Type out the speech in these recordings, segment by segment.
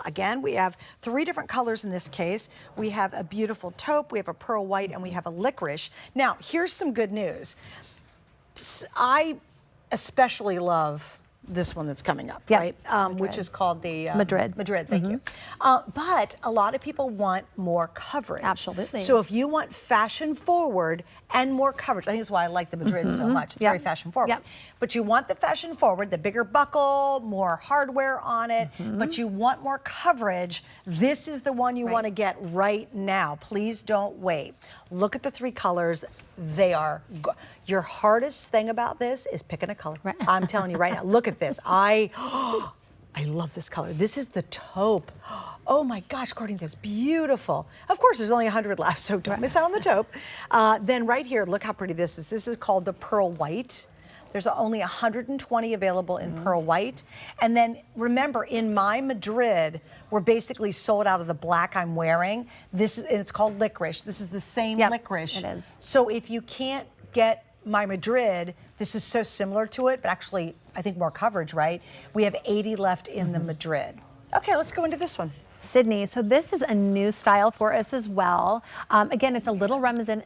Again, we have 3 different colors in this case. We have a beautiful taupe, we have a pearl white, and we have a licorice. Now, here's some good news. I especially love this one that's coming up, right? Which is called the Madrid. Madrid, thank you. But a lot of people want more coverage. Absolutely. So if you want fashion forward and more coverage, I think that's why I like the Madrid so much. It's very fashion forward. But you want the fashion forward, the bigger buckle, more hardware on it, but you want more coverage. This is the one you want to get right now. Please don't wait. Look at the 3 colors. They are, your hardest thing about this is picking a color. I'm telling you right now, look at this. I love this color. This is the taupe. Oh my gosh, Courtney, that's beautiful. Of course, there's only 100 left, so don't miss out on the taupe. Then right here, look how pretty this is. This is called the pearl white. There's only 120 available in pearl white. And then remember, in my Madrid, we're basically sold out of the black I'm wearing. This is, and it's called licorice. This is the same licorice. It is. So if you can't get my Madrid, this is so similar to it, but actually, I think more coverage, right? We have 80 left in the Madrid. Okay, let's go into this one. Sydney, so this is a new style for us as well. Again, it's a little reminiscent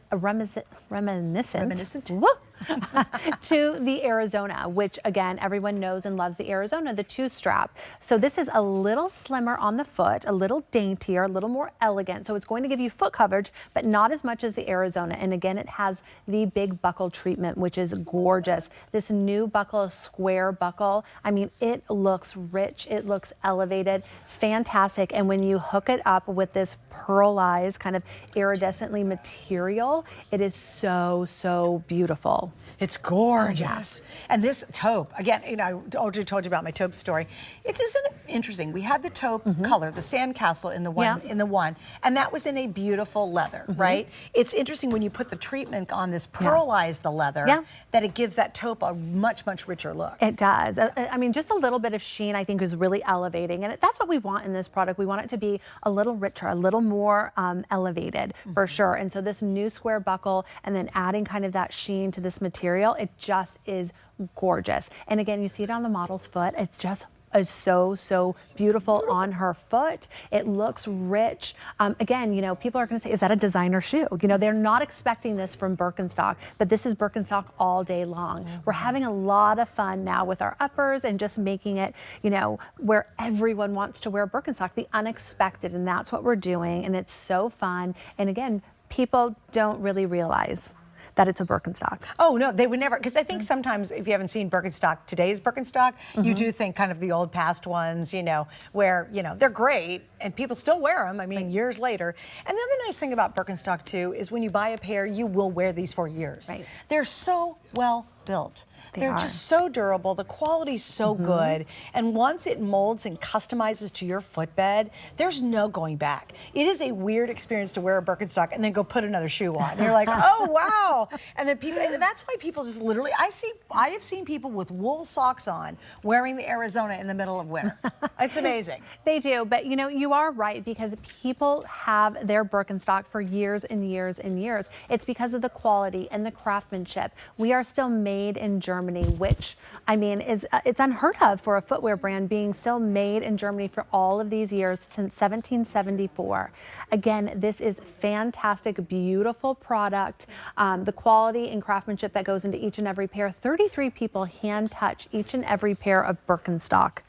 to the Arizona, which again, everyone knows and loves the Arizona, the 2-strap. So this is a little slimmer on the foot, a little daintier, a little more elegant. So it's going to give you foot coverage, but not as much as the Arizona. And again, it has the big buckle treatment, which is gorgeous. This new buckle, a square buckle, I mean, it looks rich, it looks elevated, fantastic. And when you hook it up with this pearlized kind of iridescently material, it is so, so beautiful. It's gorgeous. And this taupe, again, you know, I already told you about my taupe story. It isn't interesting. We had the taupe color, the sandcastle in the one, and that was in a beautiful leather, right? It's interesting when you put the treatment on this pearlized the leather, that it gives that taupe a much, much richer look. It does. I mean, just a little bit of sheen, I think, is really elevating, and that's what we want in this product. We want it to be a little richer, a little more elevated, for sure. And so this new square buckle, and then adding kind of that sheen to this material, it just is gorgeous. And again, you see it on the model's foot. It's just so, so beautiful on her foot. It looks rich. Again, you know, people are going to say, is that a designer shoe? You know, they're not expecting this from Birkenstock, but this is Birkenstock all day long. We're having a lot of fun now with our uppers and just making it, you know, where everyone wants to wear Birkenstock, the unexpected, and that's what we're doing. And it's so fun. And again, people don't really realize that it's a Birkenstock. Oh no, they would never, because I think sometimes if you haven't seen Birkenstock, today's Birkenstock, you do think kind of the old past ones, you know, where, you know, they're great and people still wear them, I mean, years later. And the other nice thing about Birkenstock too is when you buy a pair, you will wear these for years. They're so well built. They're just so durable. The quality's so good. And once it molds and customizes to your footbed, there's no going back. It is a weird experience to wear a Birkenstock and then go put another shoe on. And you're like, oh wow. And then people, and that's why people just literally, I have seen people with wool socks on wearing the Arizona in the middle of winter. It's amazing. They do, but you know, you are right, because people have their Birkenstock for years and years and years. It's because of the quality and the craftsmanship. We are still made in Germany, which I mean is it's unheard of for a footwear brand being still made in Germany for all of these years, since 1774. Again, this is fantastic, beautiful product. The quality and craftsmanship that goes into each and every pair. 33 people hand touch each and every pair of Birkenstock,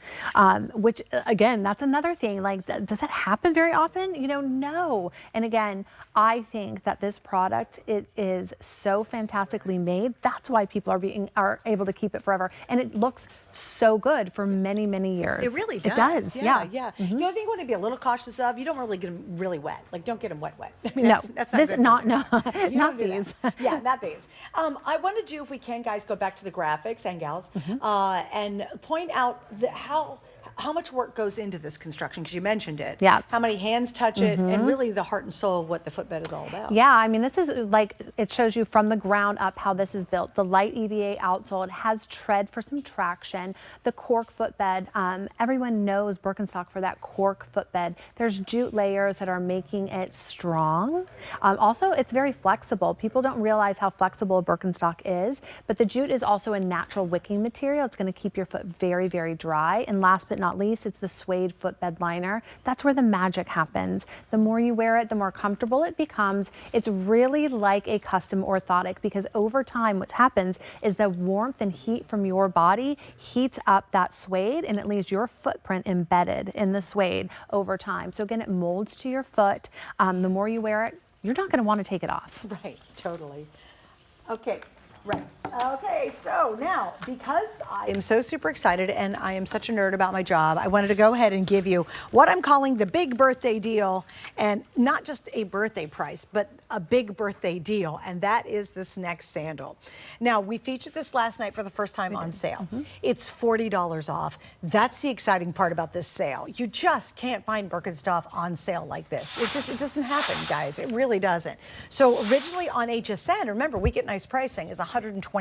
which again, that's another thing. Like, does that happen very often? You know, no. And again, I think that this product, it is so fantastically made. That's why people are able to keep it forever, and it looks so good for many, many years. It really does. It does. Yeah. The other thing you want to be a little cautious of, you don't really get them really wet. Like, don't get them wet. I mean, that's not good. Not these. Yeah, not these. I want to do, if we can, guys, go back to the graphics and gals, and point out how much work goes into this construction, because you mentioned it. Yeah. How many hands touch it, and really the heart and soul of what the footbed is all about. Yeah, I mean, this is like, it shows you from the ground up how this is built. The light EVA outsole, it has tread for some traction. The cork footbed, everyone knows Birkenstock for that cork footbed. There's jute layers that are making it strong. Also, it's very flexible. People don't realize how flexible a Birkenstock is, but the jute is also a natural wicking material. It's going to keep your foot very, very dry. And last but not not least, it's the suede footbed liner. That's where the magic happens. The more you wear it, the more comfortable it becomes. It's really like a custom orthotic, because over time what happens is the warmth and heat from your body heats up that suede, and it leaves your footprint embedded in the suede over time. So again, it molds to your foot. The more you wear it, you're not going to want to take it off. Right, totally. Okay, right. Okay, so now, because I am so super excited and I am such a nerd about my job, I wanted to go ahead and give you what I'm calling the big birthday deal, and not just a birthday price, but a big birthday deal, and that is this next sandal. Now, we featured this last night for the first time on sale. It's $40 off. That's the exciting part about this sale. You just can't find Birkenstock on sale like this. It doesn't happen, guys. It really doesn't. So originally on HSN, remember, we get nice pricing, is $120.